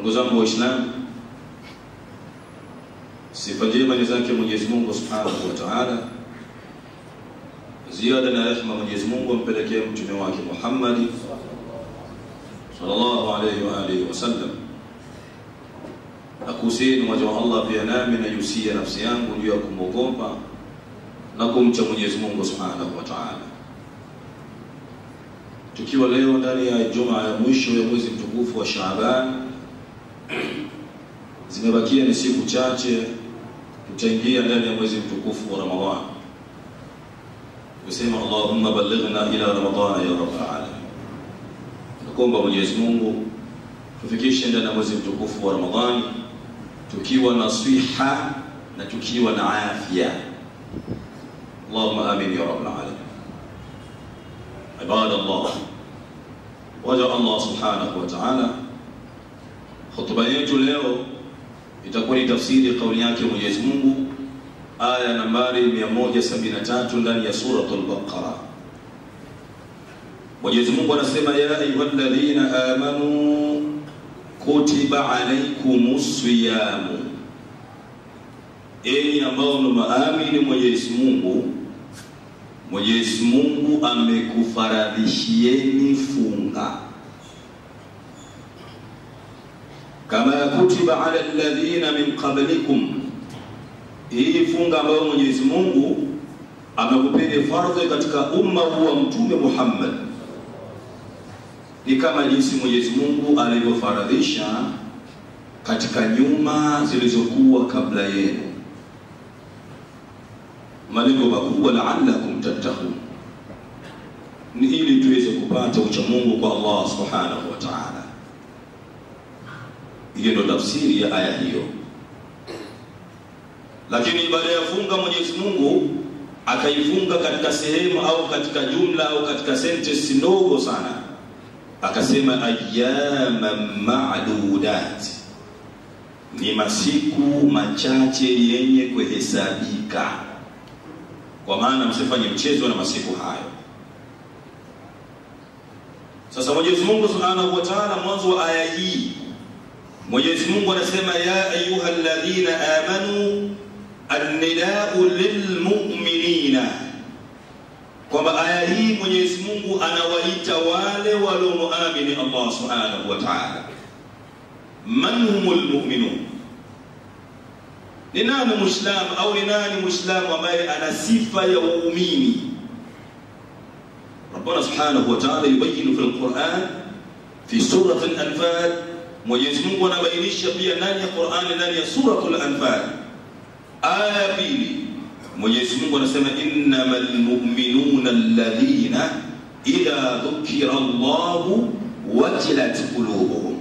Ndugu zangu Waislamu, sifa njema ni zake Mwenyezi Mungu Subhanahu wa Ta'ala. Ziada na rehema Mwenyezi Mungu ampelekee mtume wake Muhammad sallallahu alayhi wa alihi wasallam. Nakuhusieni waja wa Allah pia nami na yusia nafsi yangu juu ya kumwogopa na kumcha Mwenyezi Mungu Subhanahu wa Ta'ala. Tukiwa leo ndani ya Ijumaa ya mwisho ya mwezi mtukufu wa Shaaban, zimebakia ni siku chache tutaingia ndani ya mwezi mtukufu wa Ramadhan. Kusema Allahumma ballighna ila Ramadhan ya Rabbal alamin. Tunaomba Mwenyezi Mungu tufikishe ndani ya mwezi mtukufu wa Ramadhan tukiwa na siha na tukiwa na afya. Allahumma amin ya Rabbal alamin. Ibadallah, waja Allah Subhanahu wa Ta'ala, khutba yetu leo itakuwa ni tafsiri kauli yake Mwenyezi Mungu, aya nambari 173 ndani ya suratul Baqara. Mwenyezi Mungu anasema, ya ayyuhalladhina amanu kutiba alaykumus siyam, enyi ambao mnaamini Mwenyezi Mungu, Mwenyezi Mungu amekufaradhishieni funga kama kutiba ala alladhina min qablikum. Hii funga ambayo Mwenyezi Mungu amekupeni fardhi katika umma wa Mtume Muhammad ni kama jinsi Mwenyezi Mungu alivyofaradhisha katika nyuma zilizokuwa kabla yenu. Malengo makubwa la'allakum tattaqun, ni ili tuweze kupata ucha Mungu kwa Allah Subhanahu wa Ta'ala. Hiyo ndio tafsiri ya aya hiyo. Lakini ibada ya funga Mwenyezi Mungu akaifunga katika sehemu au katika jumla au katika sentence ndogo sana, akasema ayyaman ma'dudat, ni masiku machache yenye kuhesabika. Kwa maana msifanye mchezo na masiku hayo. Sasa Mwenyezi Mungu Subhanahu wa Ta'ala, mwanzo wa aya hii Mwenyezi Mungu anasema, ya ayyuhalladhina amanu an-nida'u lilmu'minina, kwamba aya hii Mwenyezi Mungu anawaita wale walioamini Allah Subhanahu wa Ta'ala. Man humul mu'minun? Ni nani Muislamu au ni nani Muislamu ambaye ana sifa ya uumini? Rabbana Subhanahu wa Ta'ala yubayinu fil Qur'an fi surati al-Anfal. Mwenyezi Mungu anabainisha pia ndani ya Qur'an, ndani ya suratul Anfal aya pili, Mwenyezi Mungu anasema, innamal mu'minuna alladhina idha dhukira Allahu wajilat qulubuhum.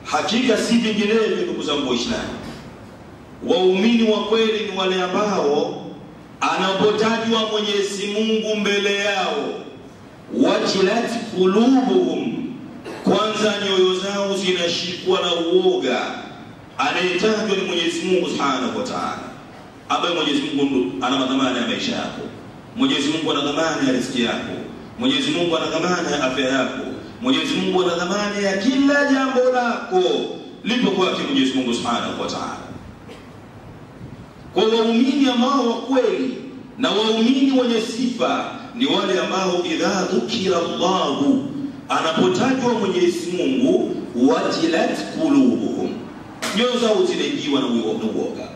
Hakika si vinginevyo ndugu zangu Waislamu, waumini wa kweli ni wale ambao anapotajwa Mwenyezi Mungu mbele yao, wajilat qulubuhum, kwanza nyoyo zao zinashikwa na uoga. Anayetajwa ni Mwenyezi Mungu Subhanahu wa Ta'ala, ambaye Mwenyezi Mungu ana dhamana ya maisha yako. Mwenyezi Mungu ana dhamana ya riziki yako. Mwenyezi Mungu ana dhamana ya afya yako. Mwenyezi Mungu ana dhamana ya kila jambo lako lipo kwake Mwenyezi Mungu Subhanahu wa Ta'ala. Kwa waumini ambao wa kweli na waumini wenye sifa ni wale ambao idha dhukira Allahu, anapotajwa Mwenyezi Mungu, wajilat qulubuhum, nyoyo zao zinaingiwa na uoga.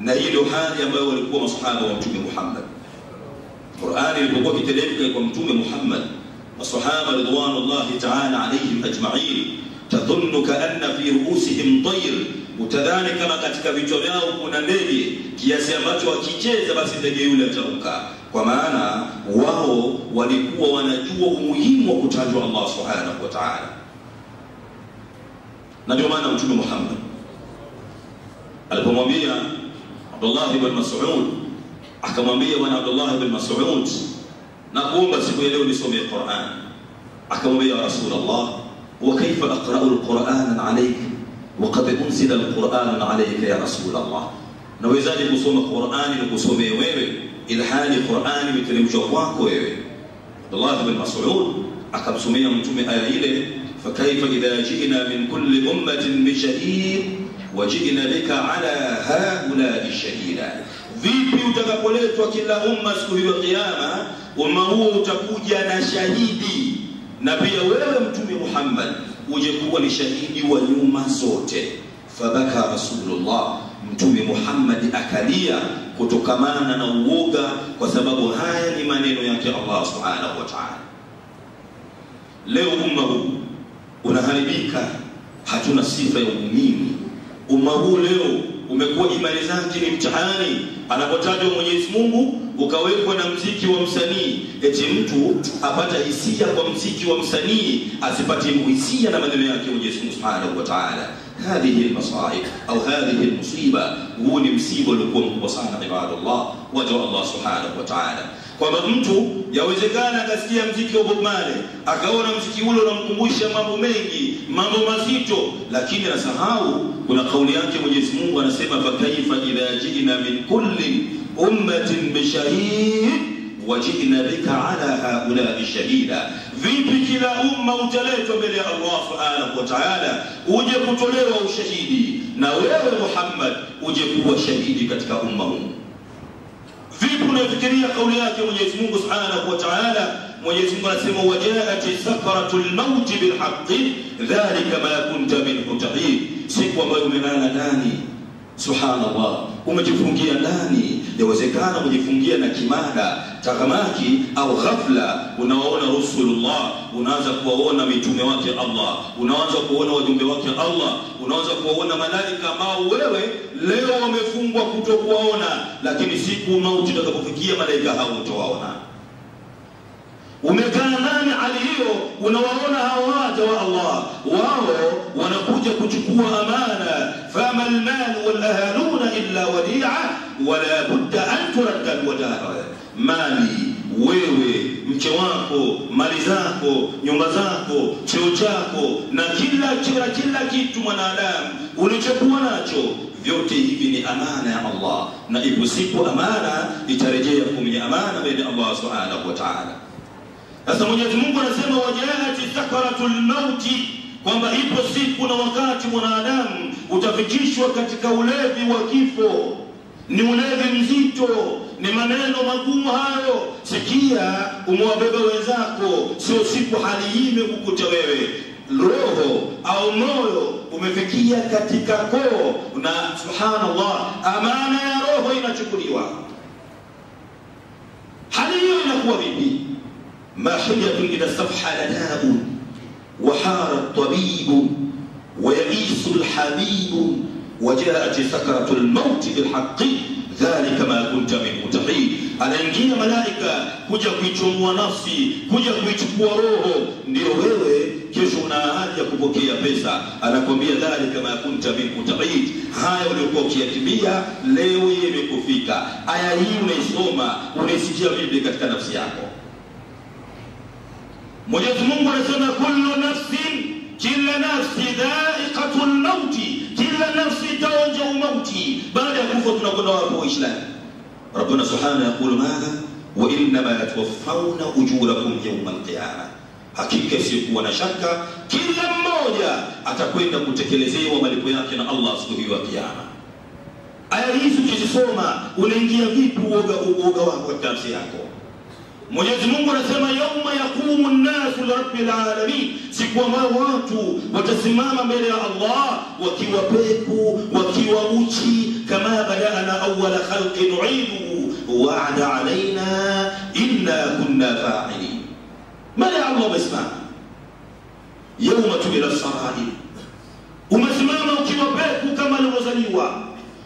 Na hilo hali ambayo walikuwa masahaba wa Mtume Muhammad. Qur'ani ilipokuwa kiteremka kwa Mtume Muhammad, masahaba ridwanullahi ta'ala alayhim ajma'in, tadhunnu ka'anna fi ru'usihim tayr, utadhani kama katika vichwa vyao kuna ndege, kiasi ambacho wakicheza basi ndege yule ataruka. Kwa maana wao walikuwa wanajua umuhimu wa kutajwa Allah Subhanahu wa Ta'ala. Na ndio maana Mtume Muhammad alipomwambia Abdullah ibn Mas'ud, akamwambia bwana Abdullah ibn Mas'ud, nakuomba siku ya leo nisome Qur'an. Akamwambia, ya Rasulullah, wa kaifa aqra'u al-Qur'ana 'alayka wa qad unzila al-Qur'anu 'alayka ya Rasulullah? Nawezaje kusoma Qur'ani na kusomea wewe ilhali Qur'ani imeteremshwa kwako wewe? Abdullah ibn Mas'ud akamsomea Mtume aya ile, fakaifa idha ji'na min kulli ummatin bi shahid wa ji'na bika ala haula'i shahida. Vipi utakapoletwa kila umma siku hiyo kiyama, umma huo utakuja na shahidi, na pia wewe Mtume Muhammad uje kuwa ni shahidi wa nyuma zote. Fabaka Rasulullah, Mtume Muhammad akalia kutokamana na uoga, kwa sababu haya ni maneno yake Allah subhanahu wa ta'ala. Leo umma huu unaharibika, hatuna sifa ya uumini. Umma huu leo umekuwa imani zake ni mtihani. Anapotajwa Mwenyezi Mungu ukawekwa na mziki wa msanii, eti mtu apata hisia kwa mziki wa msanii, asipate hisia na maneno yake Mwenyezi Mungu Subhanahu wa Ta'ala. Hadhihi al-masaib au hadhihi al-musiba, huu ni msiba uliokuwa mkubwa sana ibadallah, waja Allah Subhanahu wa Ta'ala. Kwamba mtu yawezekana akasikia mziki wa Bob Marley, akaona mziki ule unamkumbusha mambo mengi, mambo mazito, lakini anasahau kuna kauli yake Mwenyezi Mungu anasema, fakaifa idha ji'na min kulli ummatin bi shahid wa ji'na bika ala haula'i shahida. Vipi kila umma utaletwa mbele ya Allah Subhanahu wa Ta'ala uje kutolewa ushahidi, na wewe Muhammad uje kuwa shahidi katika umma huu? Vipi unafikiria kauli yake Mwenyezi Mungu Subhanahu wa Ta'ala? Mwenyezi Mungu anasema, wajaati sakaratul maut bil haqqi dhalika ma kunta minhu tahid. Siku ambayo umelala ndani, subhanallah, umejifungia ndani, yawezekana umejifungia na kimada tahamaki, au ghafla unawaona Rasulullah, unaanza kuwaona mitume wake Allah, unaanza kuona wajumbe wake Allah, unaanza kuwaona malaika ambao wewe leo wamefungwa kutokuwaona, lakini siku mauti itakapofikia malaika hao utawaona. Umekaa ndani hali hiyo, unawaona hao waja wa Allah, wao wanakuja kuchukua amana. Fama almal wal ahaluna illa wadi'a wala budda an turadda alwada'a. Mali, wewe, mke wako, mali zako, nyumba zako, cheo chako, na kila kitu mwanadamu ulichokuwa nacho, vyote hivi ni amana ya Allah, na ipo siku amana itarejea kumenya amana mbele Allah Subhanahu wa Ta'ala. Sasa Mwenyezi Mungu anasema, wajaati sakaratul mauti, kwamba ipo siku na wakati mwanadamu utafikishwa katika ulevi wa kifo. Ni ulevi mzito, ni maneno magumu hayo. Sikia, umewabeba wenzako, sio siku hali hii imekukuta wewe. Roho au moyo umefikia katika koo, na subhanallah, amana ya roho inachukuliwa. Hali hiyo inakuwa vipi? ماحية إذا استفحل داء وحار الطبيب ويئيس الحبيب وجاءت سكرة الموت بالحق ذلك ما كنت منه تحيد. anaingia malaika kuja kuichukua nafsi, kuja kuichukua roho. Ndio wewe kesho una haja kupokea pesa, anakuambia dhalika ma kunta minhu tahid, haya uliokuwa ukiyakimbia leo imekufika. Aya hii unaisoma, unaisikia vipi katika nafsi yako? Mwenyezi Mungu anasema, kullu nafsin, kila nafsi dha'iqatul mauti, kila nafsi itaonja umauti. Baada ya kufa tunakwenda wapi Waislamu? Rabbuna subhanahu yaqulu madha wa innama yatawaffawna ujurakum yawmal qiyamah. Hakika isiyokuwa na shaka kila mmoja atakwenda kutekelezewa malipo yake na Allah siku hiyo ya kiyama. Aya hizi ukisoma unaingia vipi uoga wako katika nafsi yako? Mwenyezi Mungu anasema, yauma yaqumu an-nasu lirabbil alamin, siku ambayo watu watasimama mbele ya Allah wakiwa peku, wakiwa uchi. Kama badana awwala khalqin nu'idu wa'ada alaina inna kunna fa'ilin. Mala Allah basma yauma tubila as-sarair, umesimama ukiwa peku kama ulivyozaliwa,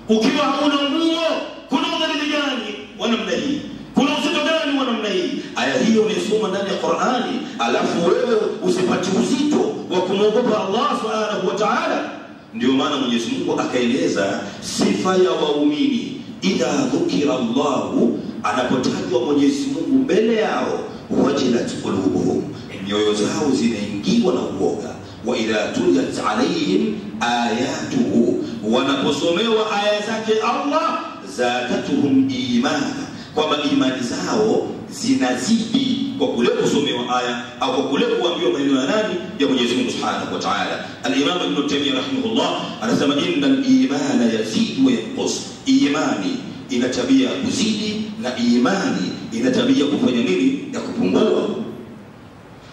ukiwa hauna nguo. Kuna udhalili gani wa namna hii? Kuna uzito gani wa namna hii? Aya hiyo unaisoma ndani ya Qur'ani, alafu wewe usipate uzito wa kumwogopa Allah Subhanahu wa Ta'ala. Ndio maana Mwenyezi Mungu akaeleza sifa ya waumini, idha dhukira Allahu, anapotajwa Mwenyezi Mungu mbele yao, wajilat qulubuhum, nyoyo zao zinaingiwa na uoga. Wa idha tuliyat alayhim ayatuhu, wanaposomewa aya zake Allah, zadatuhum imana, kwamba imani zao zinazidi. kwa kule kusomewa aya au kwa kule kuambiwa maneno ya nani? Ya Mwenyezi Mungu Subhanahu wa Ta'ala. Al-Imam Ibn Taymiyyah rahimahullah anasema innal imana yazidu wa yanqus. Imani ina tabia kuzidi na imani ina tabia kufanya nini? Ya kupungua.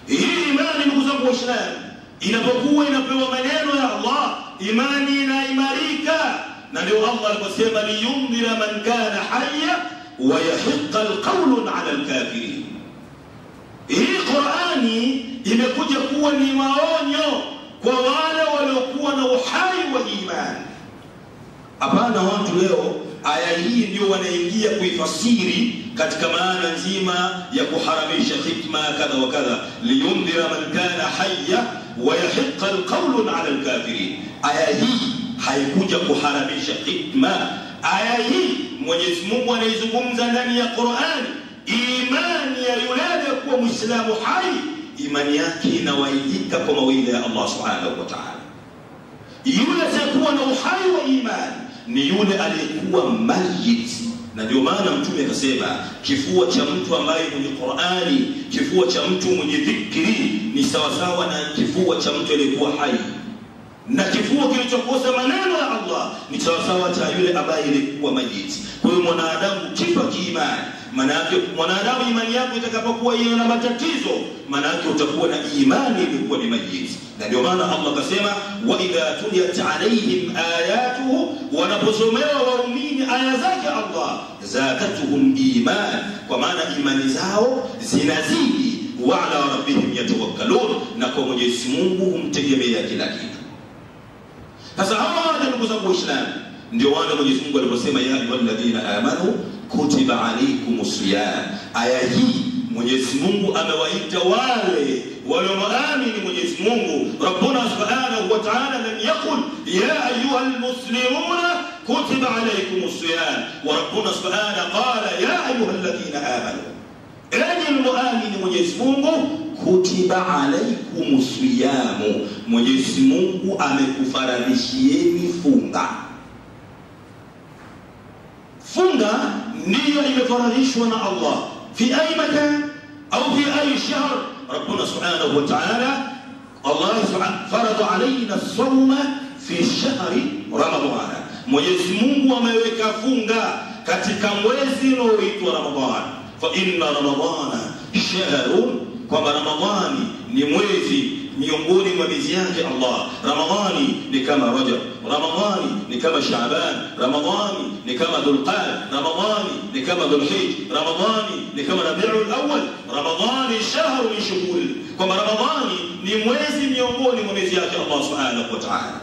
Hii imani ndugu zangu Waislamu inapokuwa inapewa maneno ya Allah, imani inaimarika. Na ndio Allah aliposema liyundhira man kana hayya wa yahiqqa alqawlu 'ala alkafirin. Hii Qur'ani imekuja kuwa ni maonyo kwa wale waliokuwa na uhai wa imani. Hapana, watu leo aya hii ndio wanaingia kuifasiri katika maana nzima ya kuharamisha hikma kadha wa kadha, liyundhira man kana hayya wa yahiqqa alqawlu 'ala alkafirin. Aya hii haikuja kuharamisha hikma. Aya hii Mwenyezi Mungu anaizungumza ndani ya Qur'an, imani ya yule aliyekuwa Muislamu hai, imani yake inawaidika kwa mawili ya Allah Subhanahu wa Ta'ala. Yule asiyekuwa na uhai wa imani ni yule aliyekuwa mayit. Na ndio maana Mtume akasema kifua cha mtu ambaye mwenye Qur'ani, kifua cha mtu mwenye dhikri ni sawa sawa na kifua cha mtu aliyekuwa hai, na kifua kilichokosa maneno ya Allah ni sawa sawa cha yule ambaye alikuwa mayit. Kwa hiyo mwanadamu kifa kiimani, maana yake mwanadamu imani yako itakapokuwa ina matatizo, maana yake utakuwa na imani ilikuwa ni mayit. Na ndio maana Allah akasema wa idha tuliyat alaihim ayatuhu, wanaposomewa waumini aya zake Allah, zakatuhum iman, kwa maana imani zao zinazidi, wa ala rabbihim yatawakkalun, na kwa Mwenyezi Mungu humtegemea kila kitu. Sasa hawa ndugu zangu Waislamu ndio wale Mwenyezi Mungu aliposema ya ayyuhalladhina amanu kutiba alaykumus siyam. Aya hii Mwenyezi Mungu amewaita wale walioamini Mwenyezi Mungu. Rabbuna Subhanahu wa Ta'ala lam yaqul ya ayyuhal muslimuna kutiba alaykumus siyam, wa Rabbuna Subhanahu qala ya ayyuhalladhina amanu. Enyi mlioamini Mwenyezi Mungu, kutiba alaykumus siyam, Mwenyezi Mungu amekufaradhishieni funga. Funga ndiyo imefaradhishwa na Allah fi ay makan au fi ay shahr. Rabbuna Subhanahu wa Ta'ala Allah farada alayna as-sawma fi shahri Ramadhan. Mwenyezi Mungu ameweka funga katika mwezi unaoitwa Ramadhan. Fa inna Ramadhana shahrun, kwamba Ramadhani ni mwezi miongoni mwa miezi yake Allah. Ramadhani ni kama Rajab, Ramadhani ni kama Shaaban, Ramadhani ni kama Dhulqa'da, Ramadhani ni kama Dhulhijja, Ramadhani ni kama Rabiul Awwal. Ramadhani shahru min shuhur, kwamba Ramadhani ni mwezi miongoni mwa miezi yake Allah Subhanahu wa Ta'ala.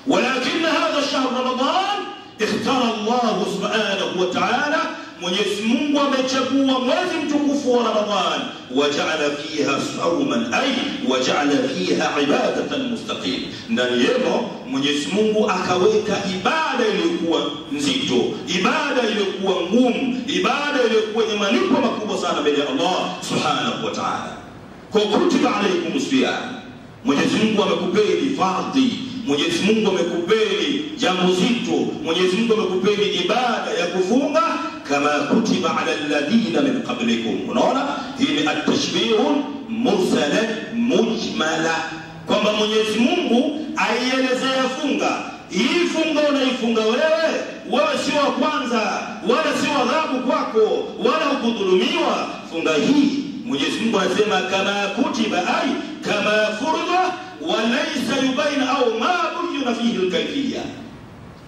Walakin hadha shahr Ramadan ikhtara Allah Subhanahu wa Ta'ala, Mwenyezi Mungu amechagua mwezi mtukufu wa Ramadhan, waja'ala fiha sawman, ay waja'ala fiha ibadatan mustaqim. Ndani yemo Mwenyezi Mungu akaweka ibada iliyokuwa nzito, ibada iliyokuwa ngumu, ibada iliyokuwa yenye malipo makubwa sana mbele ya Allah Subhanahu wa Ta'ala. Kwa kutiba alaykumus siyam, Mwenyezi Mungu amekupeni fardhi, Mwenyezi Mungu amekupeni jambo zito, Mwenyezi Mungu amekupeni ibada ya kufunga, kama kutiba ala alladhina min qablikum. Unaona, hii ni at-tashbihun mursalan mujmala, kwamba Mwenyezi Mungu aielezea funga. Hii funga unaifunga wewe sio wa kwanza, wala sio adhabu kwako, wala hukudhulumiwa. Funga hii Mwenyezi Mungu anasema kama kutiba, ay kama furida, wa laysa yubain au ma buyina fihi al-kayfiyya,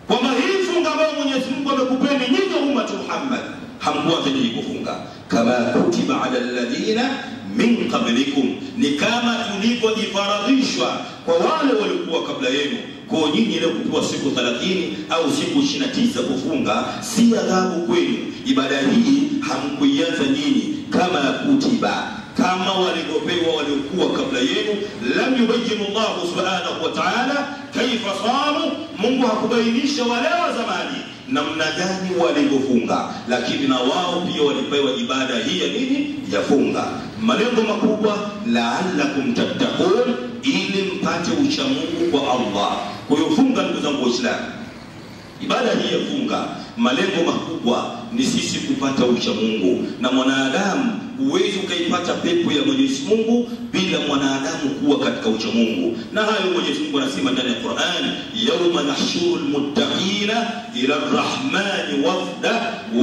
kwamba hii funga ambayo Mwenyezi Mungu amekupeni nyinyi umma Muhammad hamkuwa tayari kufunga. Kama kutiba ala alladhina min qablikum, ni kama tulivyofaradhishwa kwa wale waliokuwa kabla yenu. Kwa nyinyi leo kupewa siku 30 au siku 29 kufunga si adhabu kwenu. Ibada hii hamkuianza nyinyi kama kutiba, kama walivyopewa waliokuwa kabla yenu. Lam yubayyinu Allah Subhanahu wa Ta'ala kaifa samu, Mungu hakubainisha wale wa zamani namna gani walivyofunga, lakini na wao pia walipewa ibada hii ya nini? Ya funga. Malengo makubwa, la'allakum tattaqun, ili mpate ucha Mungu kwa Allah. Kwa hiyo funga, ndugu zangu Waislamu, ibada hii ya funga, malengo makubwa ni sisi kupata ucha Mungu, na mwanadamu huwezi ukaipata pepo ya Mwenyezi Mungu bila mwanadamu kuwa katika ucha Mungu. Na hayo Mwenyezi Mungu anasema ndani ya Qur'an, yawma nahshurul muttaqina ila ar-rahmani wafda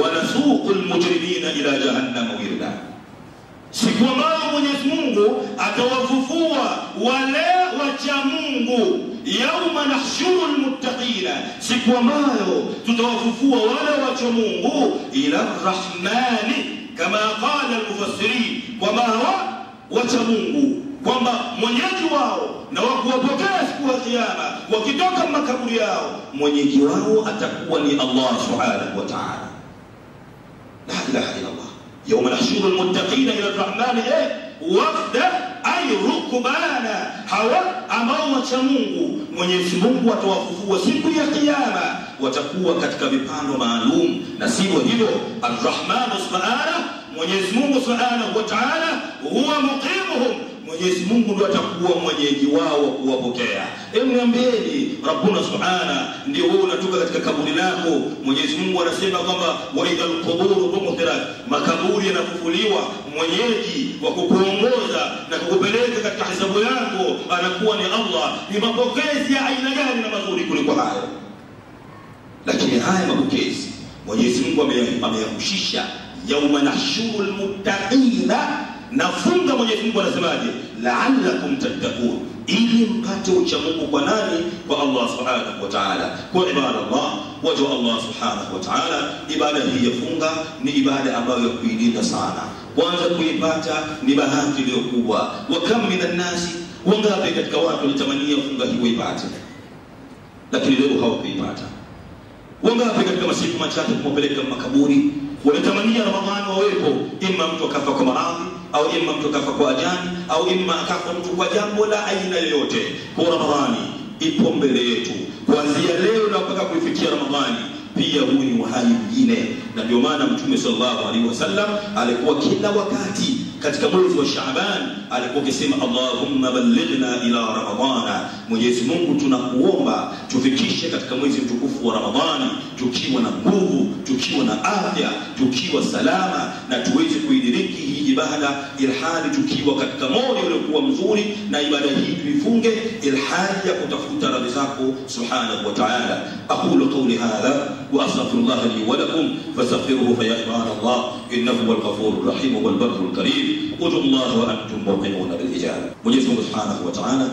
wa nasuqul mujrimina ila jahannama wirda. Siku ambayo Mwenyezi Mungu atawafufua wale wacha Mungu, yawma nahshurul muttaqina, siku ambayo tutawafufua wale wacha Mungu ila ar-rahmani, kama qala al-mufassirin, kwamba wacha Mungu kwamba mwenyeji wao na wakuwapokea siku ya kiyama wakitoka makaburi yao, mwenyeji wao atakuwa ni Allah subhanahu wa ta'ala. La ilaha illa Allah. يوم نحشر المتقين إلى الرحمن وفدا أي ركبانا, hawa ambao wacha Mungu Mwenyezi Mungu atawafufua siku ya kiyama watakuwa katika vipando maalum. Na sivyo hivyo, Ar-Rahman subhanahu, Mwenyezi Mungu subhanahu wa ta'ala, huwa muqimuhum, Mwenyezi Mungu ndiye atakuwa mwenyeji wao wa kuwapokea. Niambieni, Rabbuna subhanahu ndio wewe unatoka katika kaburi lako. Mwenyezi Mungu anasema kwamba wa idhal quburu bu'thirat, makaburi yanafufuliwa, mwenyeji wa kukuongoza na kukupeleka katika hisabu yako anakuwa ni Allah. Ni mapokezi ya aina gani na mazuri kuliko hayo? Lakini haya mapokezi Mwenyezi Mungu ameyahusisha yawma nahshurul muttaqina. Nafunga Mwenyezi Mungu anasemaje? La'allakum tattaqun, ili mpate ucha Mungu kwa nani? Kwa Allah subhanahu wa ta'ala. Kwa ibadallah, wajua Allah subhanahu wa ta'ala, ibada hii ya funga ni ibada ambayo ya kuilinda sana. Kwanza kuipata ni bahati iliyo kubwa. Wa kam minan nasi, wangapi katika watu walitamania funga hii waipate, lakini leo hawakuipata. Wangapi katika masiku machache kumopeleka makaburi wanatamania Ramadhani wawepo, imma mtu akafa kwa maradhi, au imma mtu akafa kwa ajali, au imma akafa mtu kwa jambo la aina yoyote. Kwa Ramadhani ipo mbele yetu kuanzia leo na mpaka kuifikia Ramadhani. Pia huu ni uhai mwingine, na ndio maana Mtume sallallahu alaihi wasallam alikuwa kila wakati katika mwezi wa Shaaban alikuwa akisema Allahumma ballighna ila Ramadhana, Mwenyezi Mungu tunakuomba tufikishe katika mwezi mtukufu wa Ramadhani tukiwa na nguvu, tukiwa na afya, tukiwa salama, na tuweze kuidiriki hii ibada ilhali tukiwa katika moyo uliokuwa mzuri, na ibada hii tuifunge ilhali ya kutafuta radhi zako subhanahu wa ta'ala. Aqulu qawli hadha wa astaghfirullah li wa lakum fastaghfiruhu fa ya ibadallah innahu huwal ghafurur rahim wal barrul karim. Ud'ullaha wa antum muqinuna bil ijaba. Mwenyezi Mungu subhanahu wa ta'ala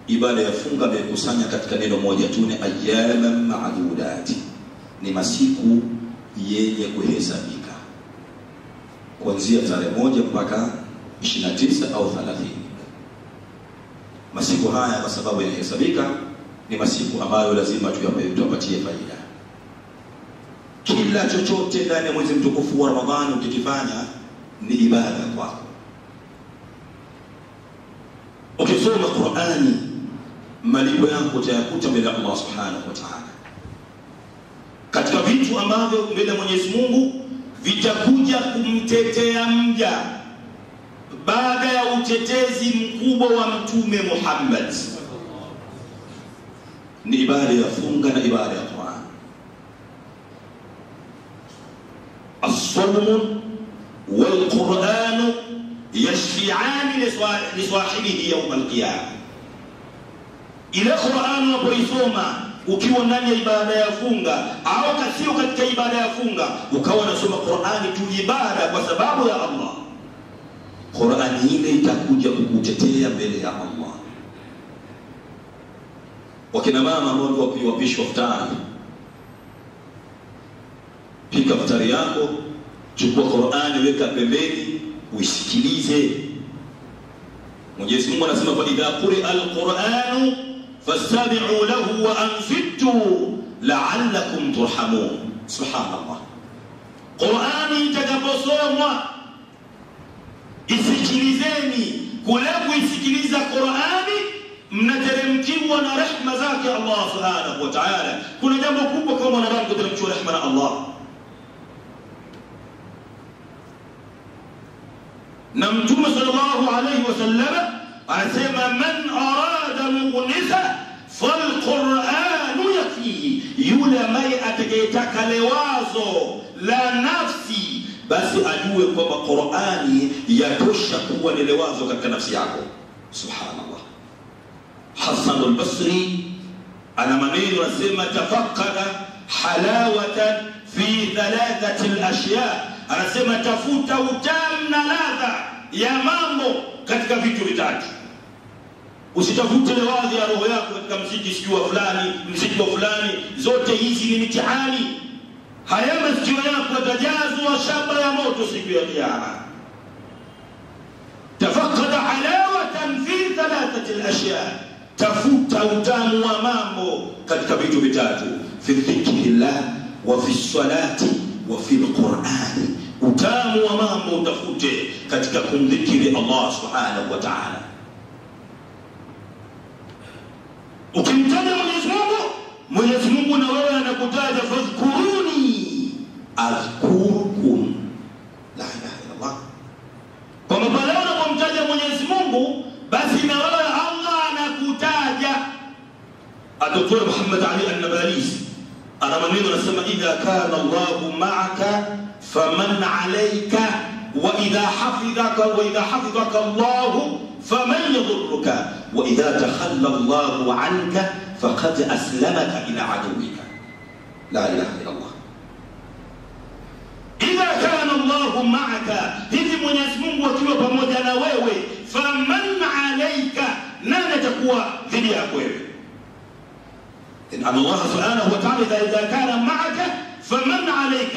ibada ya funga imekusanya katika neno moja tu, ni ayyaman ma'dudat, ni masiku yenye kuhesabika kuanzia tarehe 1 mpaka 29 au 30. Masiku haya kwa sababu yanahesabika ni masiku ambayo lazima tuyapatie faida. Kila chochote ndani ya mwezi mtukufu wa Ramadhani ukikifanya ni ibada kwako. Ukisoma Qur'ani malipo yako utayakuta mbele ya Allah subhanahu wa ta'ala. Katika vitu ambavyo mbele ya Mwenyezi Mungu vitakuja kumtetea mja baada ya utetezi mkubwa wa Mtume Muhammad ni ibada ya funga na ibada ya Qur'an. As-sawm wal Qur'an yashfi'an li sahibihi yawm al-qiyamah. Ile Qur'an unapoisoma ukiwa ndani ya ibada ya funga au kasio katika ibada ya funga ukawa unasoma Qur'ani tu ibada kwa sababu ya Allah, Qur'ani ile itakuja kukutetea mbele ya Allah. Wakina mama ambao wakiwapishwa futari, pika futari yako, chukua Qur'ani weka pembeni uisikilize. Mwenyezi Mungu anasema fa idha quri'a al-Qur'anu fastami'u lahu wa anfitu la'allakum turhamun. Subhanallah. Qur'ani itakaposomwa isikilizeni. Kule kuisikiliza Qur'ani mnateremkiwa na rehema zake Allah subhanahu wa ta'ala. Kuna jambo kubwa kama mwanadamu kuteremkiwa rehema na Allah. Na Mtume sallallahu alayhi wasallam anasema man arada mu'nisa falqur'anu yakfihi, yule ambaye atakayetaka lewazo la nafsi basi ajue kwamba Qur'ani yatosha kuwa ni lewazo katika nafsi yako. Subhanallah. Hasan al-Basri ana maneno anasema tafaqqada halawatan fi thalathati al-ashya, anasema tafuta utamu na ladha ya mambo katika vitu vitatu. Usitafute lewazi ya roho yako katika mziki sikiwa fulani, mziki wa fulani. Zote hizi ni mitihani. Haya masikio yako yatajazwa shaba ya moto siku ya kiyama. Tafaqqada halawatan fi thalathati al-ashya, tafuta utamu wa mambo katika vitu vitatu: fi dhikrillah wa fi salati wa fi al-Qur'ani. Utamu wa mambo utafute katika kumdhikiri Allah subhanahu wa ta'ala. Ukimtaja Mwenyezi Mungu na wewe anakutaja fadhkuruni azkurukum. La ilaha illa Allah. Kwa maana unapomtaja Mwenyezi Mungu basi na wewe Allah anakutaja. Dr. Muhammad Ali An-Nabalisi ana maneno anasema idha kana Allahu ma'aka faman 'alayka wa idha hafidhaka Allahu faman yadhurruka wa idha takhalla Allahu 'anka faqad aslamaka ila 'aduwika. La ilaha illa Allah. Idha kana Allahu ma'aka, hivi Mwenyezi Mungu akiwa pamoja na wewe, faman 'alayka, nani atakuwa dhidi yako wewe? إن الله سبحانه وتعالى إذا كان معك فمن عليك،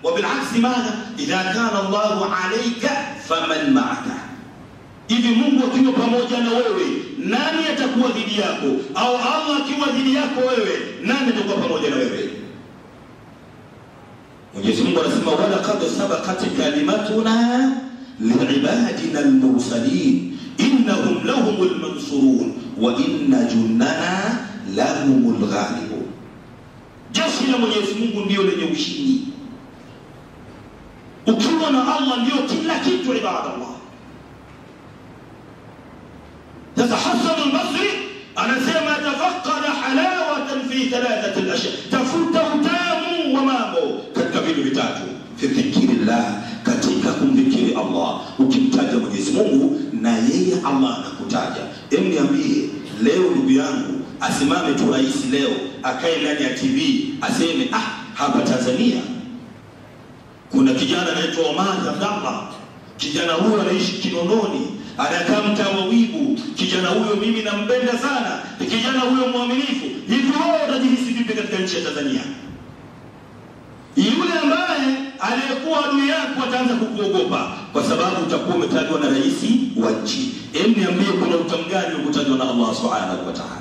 وبالعكس ماذا؟ إذا كان الله عليك فمن معك. Hivi Mungu akiwa pamoja na wewe, nani atakuwa dhidi yako? Au Allah akiwa dhidi yako wewe, nani atakuwa pamoja na wewe? Mwenyezi Mungu anasema wala qad sabaqat kalimatuna li'ibadina al-mursalin innahum lahumul mansurun wa inna junnana lahumul ghalibun. Jeshi la Mwenyezi Mungu ndio lenye ushindi. Ukiwa na Allah ndio kila kitu, ibadallah. Sasa Hasan al-Basri anasema tafaqqada halawatan fi thalathati al-ashya, tafuta utamu wa mambo katika vitu vitatu: fi dhikrillah, katika kumdhikiri Allah. Ukimtaja Mwenyezi Mungu na yeye Allah anakutaja. Niambie leo ndugu yangu, asimame tu rais leo akae ndani ya TV aseme hapa Tanzania kuna kijana anaitwa Omar Abdallah, kijana huyo anaishi Kinondoni, anakaa mtaa wa Wigu, kijana huyo mimi nampenda sana, kijana huyo mwaminifu. Hivi wewe unajihisi vipi katika nchi ya Tanzania? Yule ambaye aliyekuwa adui yako ataanza kukuogopa kwa sababu utakuwa umetajwa na rais wa nchi. Niambie kuna utamu gani ukutajwa na Allah subhanahu wa ta'ala?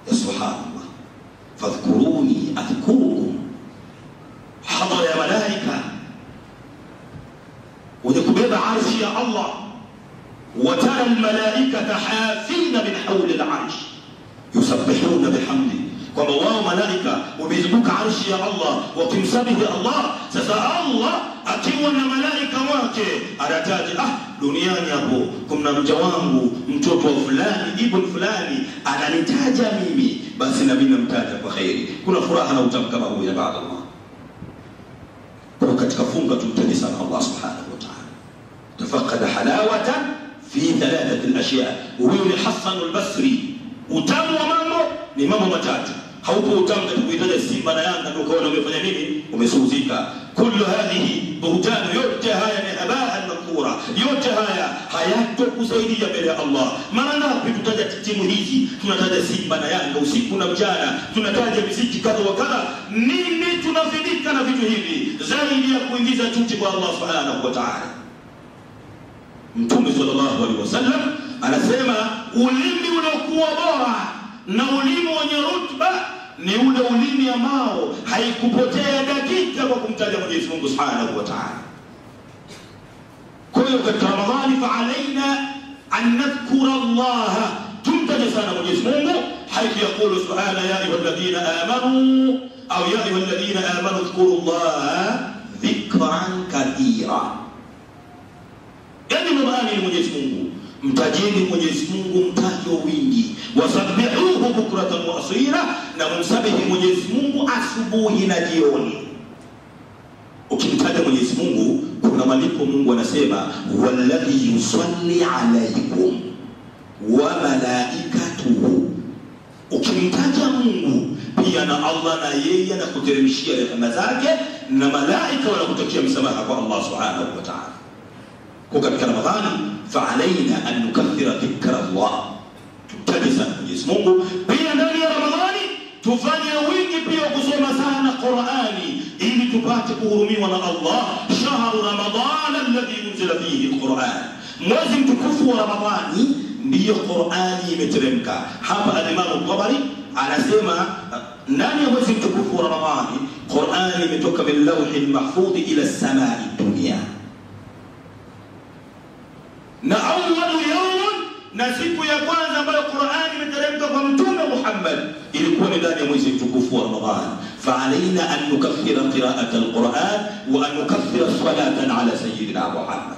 Ya subhanallah. Fadhkuruni adhkurukum. Hadhara ya malaika wenye kubeba arshi ya Allah, watara almalaikata hafina min hawli al-arsh yusabbihuna bihamdi, kwamba wao malaika wamezunguka arshi ya Allah wakimsabihi Allah. Sasa Allah akiwa na malaika wake anataja duniani hapo kuna mja wangu mtoto wa fulani ibn fulani ananitaja mimi, basi na mimi namtaja kwa khairi. Kuna furaha na utamu kama huo ya baada Allah. Kwa katika funga tumtaje sana Allah subhanahu wa ta'ala. Tafaqqada halawatan fi thalathati al-ashya. Huyo ni Hasan al-Basri. Utamu wa mambo ni mambo matatu. Haupo utamu kuitaja Simba na Yanga ndio ukaona umefanya nini, umesuhuzika. Kullu hadhihi buhtan, yote haya ni habaa mankura, yote haya hayatokusaidia mbele ya Allah. Mara ngapi tutaja timu hizi, tunataja Simba na Yanga usiku na mchana, tunataja miziki kadha wa kadha. Nini tunafidika na vitu hivi zaidi ya kuingiza chuki kwa Allah subhanahu wa ta'ala? Mtume sallallahu alaihi wasallam anasema ulimi uliokuwa bora na ulimi wenye rutba ni ule ulimi ambao haikupotea dakika kwa kumtaja Mwenyezi Mungu subhanahu wa ta'ala. Kwa hiyo katika Ramadhani fa alaina an nadhkura Allah, tumtaje sana Mwenyezi Mungu, haitha yaqulu subhana ya ayyuhalladhina amanu au ya ayyuhalladhina amanu dhkuru Allah dhikran kathira. Yani maana ni Mwenyezi Mungu, mtajeni Mwenyezi Mungu mtajo wingi, wasabbihuhu bukratan wa asira, na msabihi Mwenyezi Mungu asubuhi na jioni. Ukimtaja Mwenyezi Mungu kuna malipo. Mungu anasema walladhi yusalli alaykum wa malaikatuhu. Ukimtaja Mungu pia na Allah na yeye anakuteremshia rehema zake na malaika wanakutakia msamaha kwa Allah subhanahu wa ta'ala. Kwa katika Ramadhani fa'alaina an nukaththira dhikra Allah, tutaje sana Mwenyezi Mungu. Pia ndani ya Ramadhani tufanye wingi pia kusoma sana Qur'ani ili tupate kuhurumiwa na Allah. Shahru Ramadhan alladhi unzila fihi al-Qur'an, mwezi mtukufu wa Ramadhani ndiyo Qur'ani imeteremka. Hapa al-Imam al-Tabari anasema ndani ya mwezi mtukufu wa Ramadhani Qur'ani imetoka min lawhil mahfudh ila as-samai dunya, na awwal yawm, na siku ya kwanza ambayo Qur'ani imeteremka kwa Mtume Muhammad ilikuwa ndani ya mwezi mtukufu wa Ramadhani. Fa'alaina an nukaththira qira'at al-Qur'an wa an nukaththira salatan ala sayyidina Muhammad.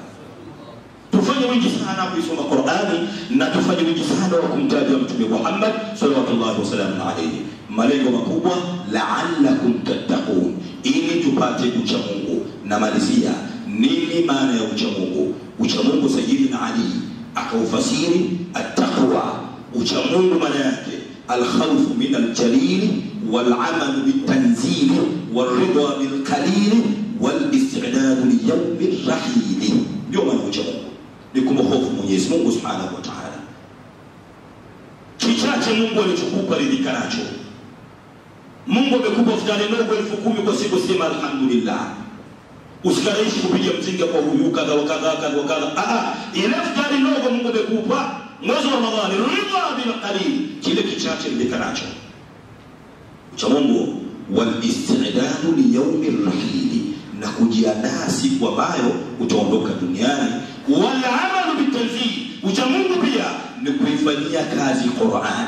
Tufanye wingi sana kusoma Qur'ani na tufanye wingi sana wa kumtaja Mtume Muhammad sallallahu wasallam alayhi. Malengo makubwa la'allakum tattaqun, ili tupate ucha Mungu. Na malizia nini maana ya ucha Mungu? Ucha Mungu Sayyidina Ali akaufasiri at-taqwa. Ucha Mungu maana yake al-khawf min al-jalil wal-amal bit-tanzil wal-ridha bil-qalil wal-istidad li yawm ar-rahil. Ndio maana ucha Mungu ni kumhofu Mwenyezi Mungu Subhanahu wa Ta'ala. Kichache Mungu alichokupa ridhika nacho. Mungu amekupa futari ndogo 10,000 kwa siku, sema alhamdulillah. Usikaishi kupiga mzinga kwa huyu kadha wa kadha kadha wa kadha. Ile futari ndogo Mungu amekupa mwezi wa Ramadhani, ridha bil qalil, kile kichache ridhika nacho. Cha Mungu wal istidad li yawm ar-rahil, na kujiandaa siku ambayo utaondoka duniani. Wal amal bitanzil, ucha Mungu pia ni kuifanyia kazi Qur'an.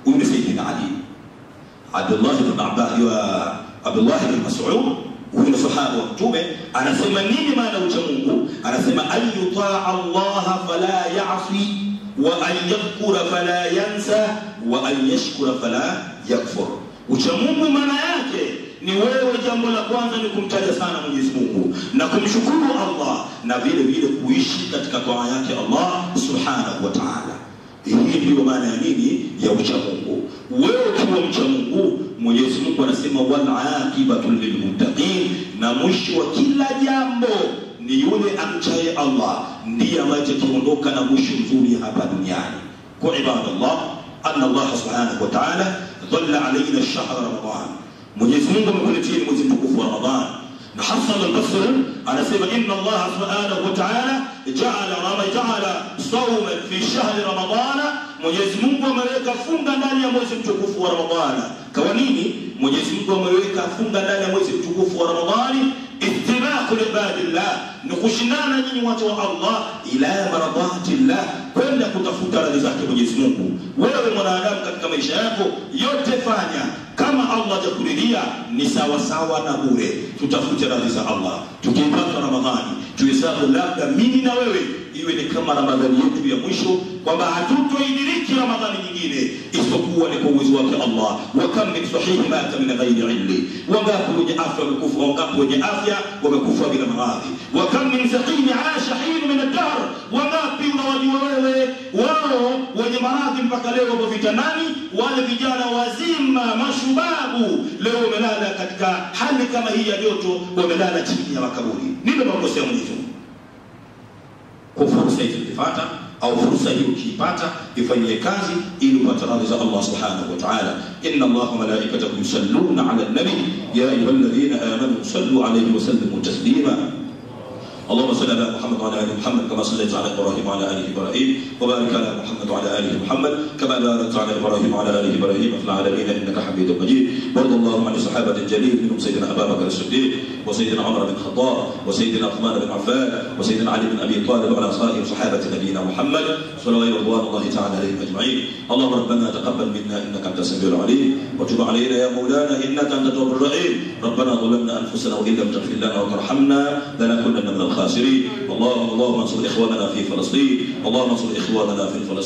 Huyu ni Sayyidina Ali. Abdullah ibn Abbas wa Abdullah ibn Mas'ud, huyu sahaba wa Mtume, anasema nini maana ucha Mungu? Anasema an yutaa Allah fala ya'si wa an yadhkura fala yansa wa an yashkura fala yakfur. Ucha Mungu maana yake ni wewe, jambo la kwanza ni kumtaja sana Mwenyezi Mungu na kumshukuru Allah, na vile vile kuishi katika toa yake Allah Subhanahu wa Ta'ala. Hii ndio maana ya nini ya ucha Mungu. Wewe ukiwa mcha Mungu, Mwenyezi Mungu anasema wal aqibatu lilmuttaqin, na mwisho wa kila jambo ni yule amchaye Allah ndiye ambaye ataondoka na mwisho mzuri hapa duniani. Kwa ibadallah, anna Allah Subhanahu wa Ta'ala dhalla alayna ash-shahr Ramadan. Mwenyezi Mungu amekuletea mwezi mtukufu wa Ramadhan. Na Hasan al-Basri anasema inna Allah Subhanahu wa Ta'ala ja'ala sawman fi shahr Ramadan. Mwenyezi Mungu ameweka funga ndani ya mwezi mtukufu wa Ramadhani. Kwa nini Mwenyezi Mungu ameweka funga ndani ya mwezi mtukufu wa Ramadhani? Ittiraqu ibadillah, ni kushindana nyinyi watu wa Allah ila maradatillah, kwenda kutafuta radhi zake Mwenyezi Mungu. Wewe mwanadamu katika maisha yako yote fanya kama Allah hajakuridhia, ni sawa sawa na bure. Tutafute radhi za Allah. Tukipata Ramadhani tuhesabu labda mimi na wewe iwe ni kama Ramadhani yetu ya mwisho, kwamba hatutoidiriki Ramadhani nyingine isipokuwa ni kwa uwezo wake Allah. Wa kam min sahihi mata min ghairi ilmi, wangapi wenye afya wamekufa, wangapi wenye afya wamekufa bila maradhi. Wa kam min saqim aasha hin min ad-dahr, wangapi unawajua wewe wao wenye maradhi mpaka leo wapo vitandani, wale vijana wazima mashubabu leo wamelala katika hali kama hii ya joto, wamelala chini ya makaburi. Ndio makosa ya Mwenyezi Mungu. Kwa fursa hizi ukipata, au fursa hii ukipata, ifanyie kazi ili upate radhi za Allah Subhanahu wa Ta'ala. Inna Allaha malaikatahu yusalluna 'ala an-nabi ya ayyuhalladhina amanu sallu 'alayhi wa sallimu taslima. اللهم صل على محمد وعلى ال محمد كما صليت على ابراهيم وعلى ال ابراهيم، وبارك على محمد وعلى ال محمد كما باركت على ابراهيم وعلى ال ابراهيم في العالمين انك حميد مجيد. وارض اللهم عن الصحابه الجليل منهم سيدنا ابا بكر الصديق وسيدنا عمر بن الخطاب وسيدنا عثمان بن عفان وسيدنا علي بن ابي طالب وعلى سائر صحابه نبينا محمد صلى الله عليه وسلم عليهم اجمعين. اللهم ربنا تقبل منا انك انت السميع العليم، وتب علينا يا مولانا انك انت التواب الرحيم. ربنا ظلمنا انفسنا وان لم تغفر لنا وترحمنا لنكونن من الخاسرين. اللهم انصر اخواننا في فلسطين، اللهم انصر اخواننا في فلسطين.